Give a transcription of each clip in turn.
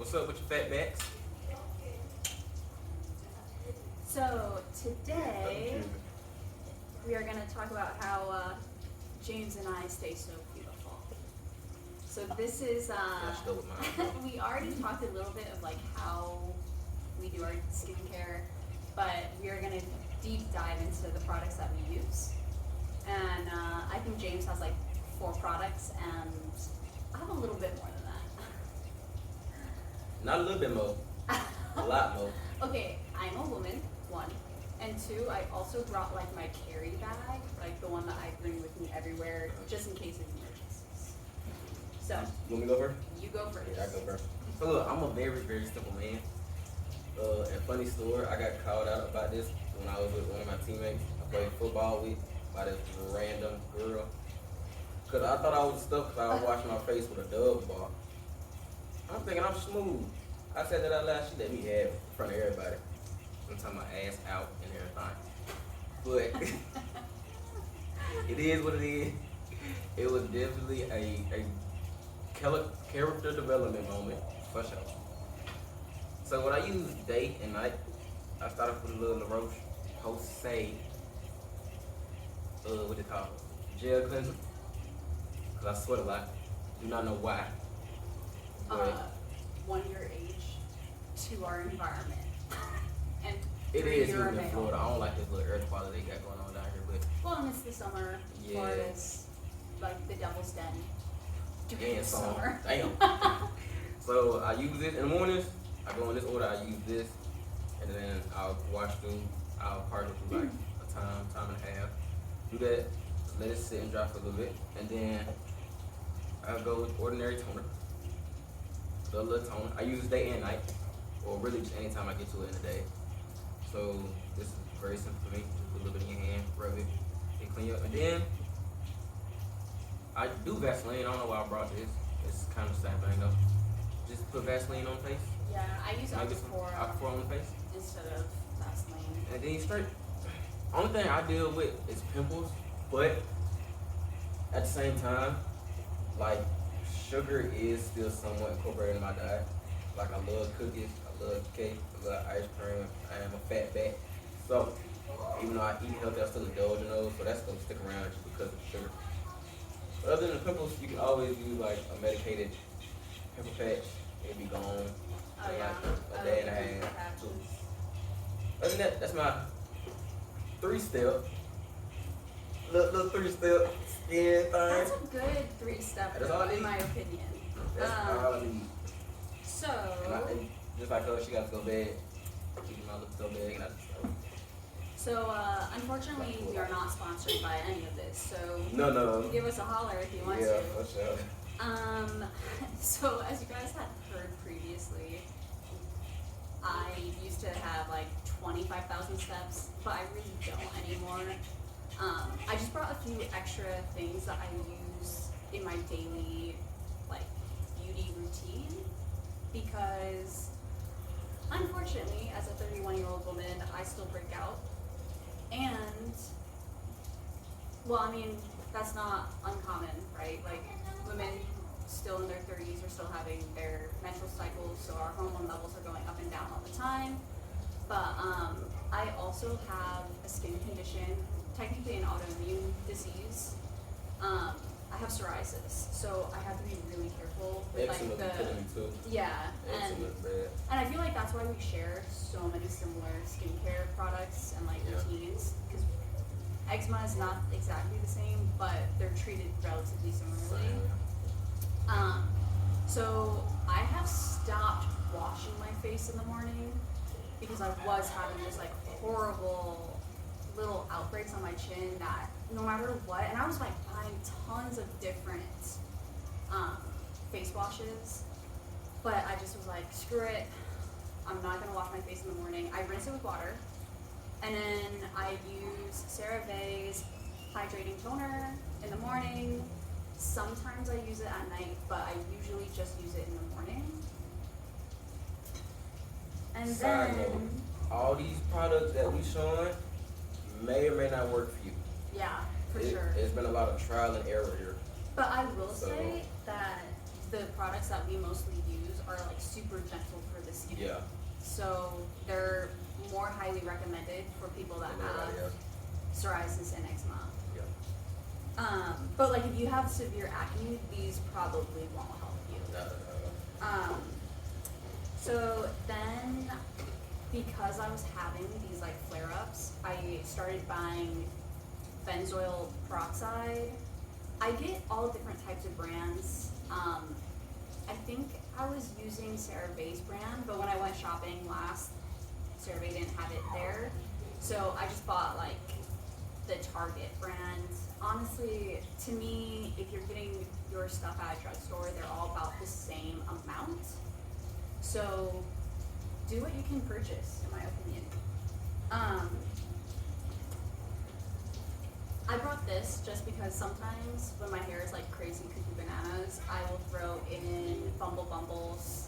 What's up with your fat backs? So today we are going to talk about how James and I stay so beautiful. So this is we already talked a little bit of like how we do our skincare, but we are going to deep dive into the products that we use. And I think James has like 4 products, and I have a little bit more than that. Not a little bit more, a lot more. Okay, I'm a woman, 1. And 2, I also brought like my carry bag, like the one that I bring with me everywhere, just in case of emergencies. So, You want me to go first? you go first. Yeah, I go first. So look, I'm a very, very simple man. And funny story, I got called out about this when I was with one of my teammates. I played football with by this random girl. Cause I thought I was stuck because I was washing my face with a Dove bar. I'm thinking I'm smooth. I said that out loud. She let me have it in front of everybody. I'm talking my ass out and everything. But it is what it is. It was definitely a character development moment for sure. So what I use day and night, I started with a little La Roche Posay, what they call it, gel cleanser. Cause I sweat a lot. Do not know why. But 1, your age, 2, our environment, and it 3, is you're a even in male. Florida. I don't like this little earth quality they got going on down here, but Well, and it's the summer. Yeah. Florida's like the devil's den during yeah, the so summer. damn. So I use this in the mornings. I go in this order. I use this, and then I'll wash through. I'll part it through like a time and a half. Do that. Let it sit and dry for a little bit, and then I'll go with ordinary toner. The little toner. I use this day and night, or really just anytime I get to it in the day. So this is very simple for me. Put a little bit in your hand, rub it, and clean up. And then I do Vaseline. I don't know why I brought this. It's kind of the same thing though. Just put Vaseline on the face. Yeah, I use Maybe some Aquaphor on the face. instead of Vaseline. And then you straight. Only thing I deal with is pimples, but at the same time, like sugar is still somewhat incorporated in my diet. Like I love cookies, I love cake, I love ice cream. I am a fat back, so even though I eat healthy, I still indulge in those. So that's gonna stick around just because of sugar. But other than the pimples, you can always use like a medicated pimple patch. It'll be gone Oh in yeah. like a day and a half. Two. Other than that, that's my 3-step. Little 3-step skin thing. That's a good 3-step, That's all I in need. my opinion. That's all I need. So, And just like her, she got to go to bed. She my little go bed and I just go. Unfortunately, we are not sponsored by any of this. So, No. give us a holler if you want Yeah, to. for sure. So as you guys had heard previously, I used to have like 25,000 steps, but I really don't anymore. I just brought a few extra things that I use in my daily like beauty routine because unfortunately, as a 31-year-old woman, I still break out. And well, I mean, that's not uncommon, right? Like women still in their 30s are still having their menstrual cycles, so our hormone levels are going up and down all the time. But I also have a skin condition, technically an autoimmune disease. I have psoriasis, so I have to be really careful with like Eczema be killing me too. yeah, and Eczema's bad. I feel like that's why we share so many similar skincare products and like Yeah. routines, because eczema is not exactly the same, but they're treated relatively similarly. So I have stopped washing my face in the morning because I was having this like horrible little outbreaks on my chin that no matter what, and I was like buying tons of different face washes, but I just was like, screw it, I'm not gonna wash my face in the morning. I rinse it with water, and then I use CeraVe's hydrating toner in the morning. Sometimes I use it at night, but I usually just use it in the morning. And Side then, note, all these products that we showing may or may not work for you. yeah, for sure. There's been a lot of trial and error here. But I will So- say that the products that we mostly use are like super gentle So they're more highly recommended for people that have psoriasis and eczema. But like if you have severe acne, these probably won't help you. So then, because I was having these like flare-ups, I started buying benzoyl peroxide. I get all different types of brands. I think I was using CeraVe's brand, but when I went shopping last, CeraVe didn't have it there. So I just bought like the Target brand. Honestly, to me, if you're getting your stuff at a drugstore, they're all about the same amount. So do what you can purchase, in my opinion. I brought this just because sometimes when my hair is like crazy cuckoo bananas, I will throw in Bumble's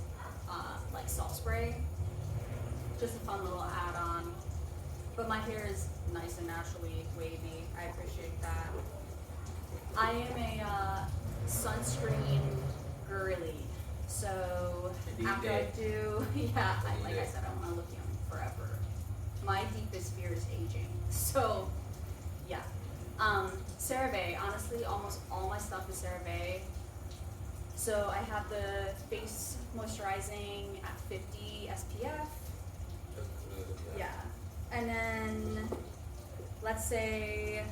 like salt spray. Just a fun little add-on. But my hair is nice and naturally wavy. I appreciate that. I am a sunscreen girly. So after I do, like I said, I want to look young forever. My deepest fear is aging. So yeah. CeraVe, honestly, almost all my stuff is CeraVe. So I have the face moisturizing at 50 SPF. Yeah. And then, let's say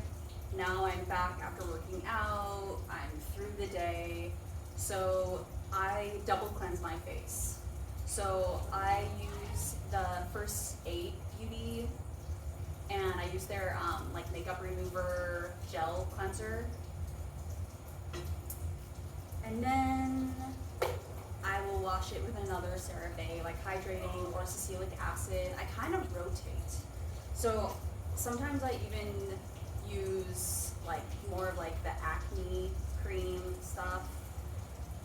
now I'm back after working out, I'm through the day, so I double cleanse my face. So I use the First Aid Beauty, and I use their like makeup remover gel cleanser. And then I will wash it with another CeraVe, like hydrating or salicylic acid. I kind of rotate. So sometimes I even use like more of like the acne cream stuff,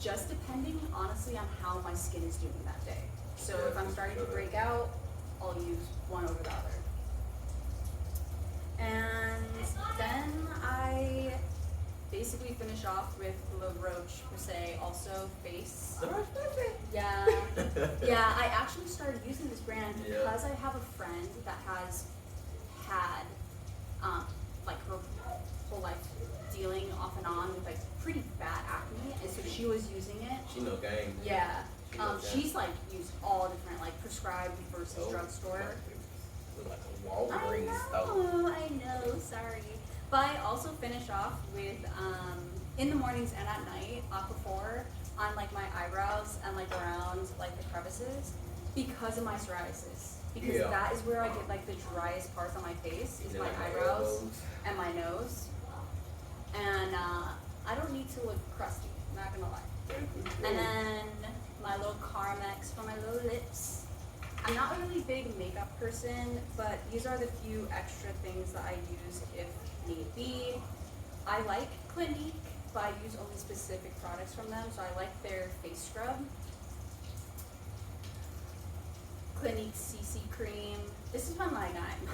just depending honestly on how my skin is doing that day. So if I'm starting to break out, I'll use one over the other. And then I basically finish off with La Roche-Posay, also face. Yeah. Yeah, I actually started using this brand because I have a friend that has had like her whole life dealing off and on with like pretty bad acne, and so she was using it. She know game. Yeah. She's like used all different like prescribed versus drugstore. Like a Walgreens I know, sorry. But I also finish off with, in the mornings and at night, Aquaphor on like my eyebrows and like around like the crevices because of my psoriasis. Because that is where I get like the driest parts on my face is my eyebrows and my nose. And I don't need to look crusty, I'm not gonna lie. And then my little Carmex for my little lips. I'm not a really big makeup person, but these are the few extra things that I use if need be. I like Clinique, but I use only specific products from them, so I like their face scrub. Clinique CC cream. This is when like I'm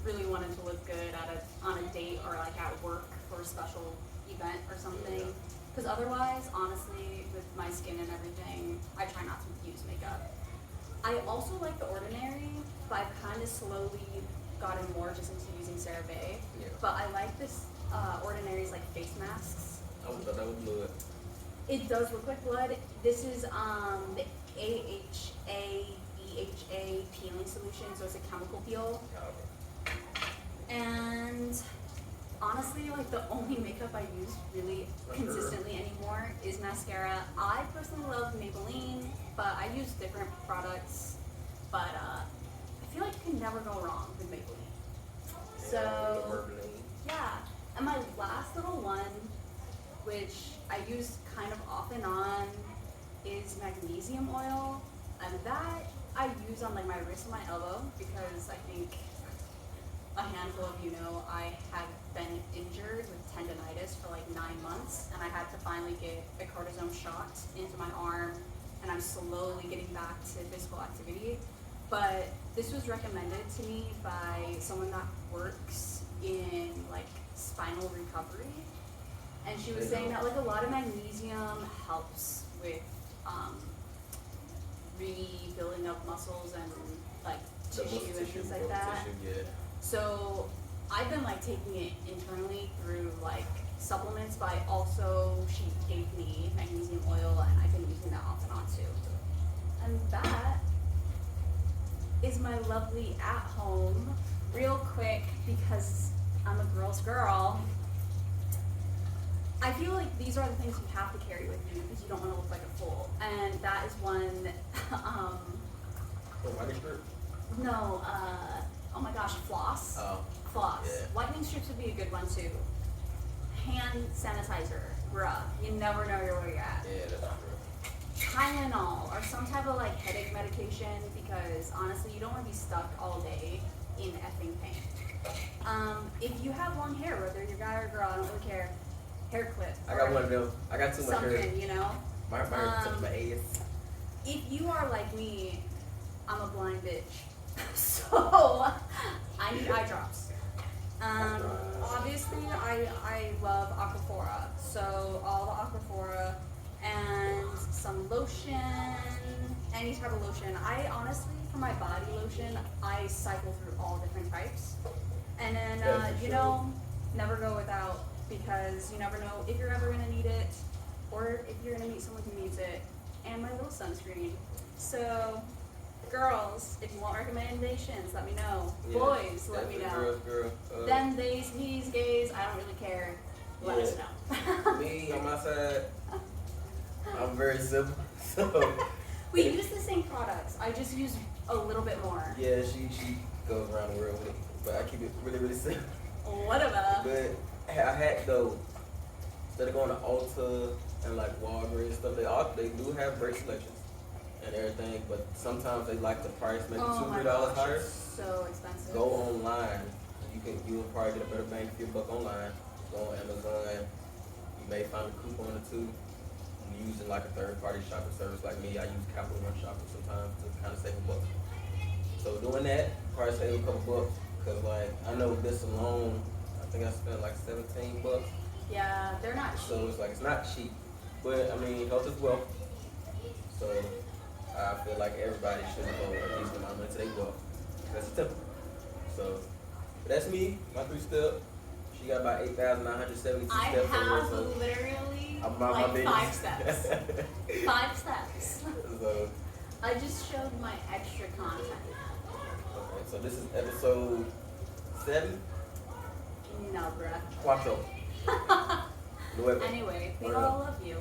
really wanting to look good on a date or like at work for a special event or something. Because otherwise, honestly, with my skin and everything, I try not to use makeup. I also like The Ordinary, but I've kind of slowly gotten more just into using CeraVe. Yeah. But I like this Ordinary's like face masks. I thought that was blood. It does look like blood. This is the AHA BHA peeling solution, so it's a chemical peel. And honestly, like the only makeup I use really consistently anymore is mascara. I personally love Maybelline, but I use different products. But I feel like you can never go wrong with Maybelline. So yeah, and my last little one, which I use kind of off and on, is magnesium oil, and that I use on like my wrist and my elbow because I think a handful of you know I have been injured with tendonitis for like 9 months, and I had to finally get a cortisone shot into my arm, and I'm slowly getting back to physical activity. But this was recommended to me by someone that works in like spinal recovery, and she was saying that like a lot of magnesium helps with rebuilding building up muscles and like The muscle tissue and things like bone that. tissue, yeah. So I've been like taking it internally through like supplements, but she gave me magnesium oil and I've been using that off and on too. And that is my lovely at home. Real quick, because I'm a girl's girl, I feel like these are the things you have to carry with you because you don't want to look like a fool. And that is one, Whitening strip? no, oh my gosh, floss. Oh. Floss. Yeah. Whitening strips would be a good one too. Hand sanitizer, bruh. You never know where you're at. Yeah, that's true. Tylenol or some type of like headache medication because honestly you don't want to be stuck all day in effing pain. If you have long hair, whether you're a guy or a girl, I don't really care. Hair clip. I got one of them. I got too much hair. Something, you know. My hair touches my ass. If you are like me, I'm a blind bitch. So I need eye drops. Obviously I love Aquaphora. So all the Aquaphora and some lotion, any type of lotion. I honestly, for my body lotion, I cycle through all different types. And then, you know, never go without because you never know if you're ever going to need it or if you're going to meet someone who needs it. And my little sunscreen. So, girls, if you want recommendations, let me know. Yeah, Boys, let me know. Girl. Them, theys, he's, gays, I don't really care. Let us know. Me, on my side, I'm very simple. So We use the same products. I just use a little bit more. yeah, she goes around the world with it, but I keep it really, really simple. Whatever. But I had though, instead of going to Ulta and like Walgreens and stuff, they do have great selections and everything, but sometimes they like the price maybe Oh my $2-3 gosh, higher. it's so expensive. Go online. You'll probably get a better bang for your buck online. Go on Amazon. You may find a coupon or two. I'm using like a third-party shopping service like me. I use Capital One Shopping sometimes to kind of save a buck. So doing that, probably save a couple bucks. Cause like I know this alone, I think I spent like $17. Yeah, they're not cheap. So it's like it's not cheap, but I mean health is wealth. So I feel like everybody should go at least amount into their wealth. That's simple. So but that's me, my 3-step. She got about 8,972 I steps. have So literally I'm about my like 5 business. steps. 5 steps. So I just showed my extra content. okay, so this is episode 7. No, bruh. Quattro. Nueve. Anyway, we Word all up. love you.